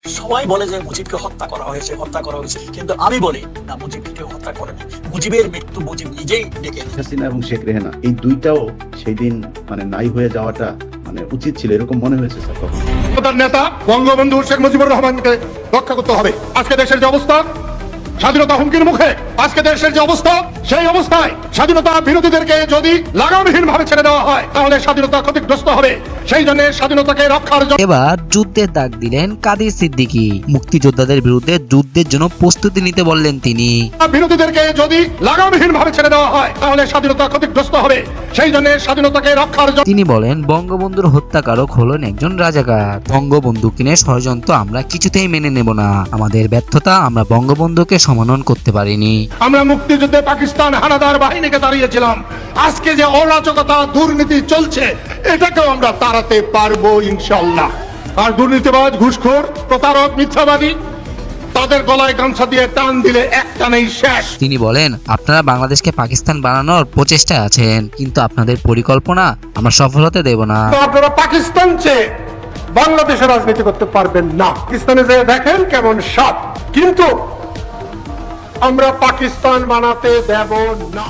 সবাই বলে যে মুজিবকে হত্যা করা হয়েছে, কিন্তু আমি বলি না, মুজিবকে কেউ হত্যা করেনি। মুজিবের মৃত্যু মুজিব নিজেই ডেকে এনেছে। হাসিনা এবং শেখ রেহানা এই দুইটাও সেই দিন নাই হয়ে যাওয়াটা উচিত ছিল, এরকম মনে হয়েছে স্যার কখন? নেতা বঙ্গবন্ধু শেখ মুজিবুর রহমানকে রক্ষা করতে হবে। আজকে দেশের যে অবস্থা, স্বাধীনতা হুমকির মুখে, আজকে দেশের যে অবস্থা, সেই অবস্থায় স্বাধীনতা বিরোধীদেরকে যদি লাগামহীন ভাবে ছেড়ে দেওয়া হয় তাহলে স্বাধীনতা ক্ষতিগ্রস্ত হবে। সেই জন্য স্বাধীনতাকে রক্ষার জন্য এবার যুদ্ধের ডাক দিলেন কাদের সিদ্দিকী। মুক্তিযোদ্ধাদের বিরুদ্ধে যুদ্ধের জন্য প্রস্তুতি নিতে বললেন তিনি। বিরোধীদেরকে যদি লাগামহীন ভাবে ছেড়ে দেওয়া হয় তাহলে স্বাধীনতা ক্ষতিগ্রস্ত হবে। সেই জন্য স্বাধীনতাকে রক্ষার জন্য তিনি বলেন, বঙ্গবন্ধুর হত্যাকারক হলেন একজন রাজাকার। বঙ্গবন্ধুকে নিয়ে ষড়যন্ত্র আমরা কিছুতেই মেনে নেব না। আমাদের ব্যর্থতা, আমরা বঙ্গবন্ধুকে সমানন করতে পারিনি। আমরা মুক্তিযুদ্ধে পাকিস্তান হানাদার বাহিনীকে দাঁড়িয়েছিলাম। আজকে যে অরাজকতা, দুর্নীতি চলছে, এটাকেও আমরা তাড়াতে পারবো ইনশাআল্লাহ। আর দুর্নীতিবাজ, ঘুষখোর, প্রতারক, মিথ্যাবাদী, তাদের গলায় গামছা দিয়ে টান দিলে একটানেই শেষ। তিনি বলেন, আপনারা বাংলাদেশকে পাকিস্তান বানানোর প্রচেষ্টায় আছেন, কিন্তু আপনাদের পরিকল্পনা আমরা সফল হতে দেব না। আপনারা পাকিস্তান চেয়ে বাংলাদেশে রাজনীতি করতে পারবেন না। পাকিস্তানে যে দেখেন কেমন স্বাদ, কিন্তু আমরা পাকিস্তান বানাতে দেব না।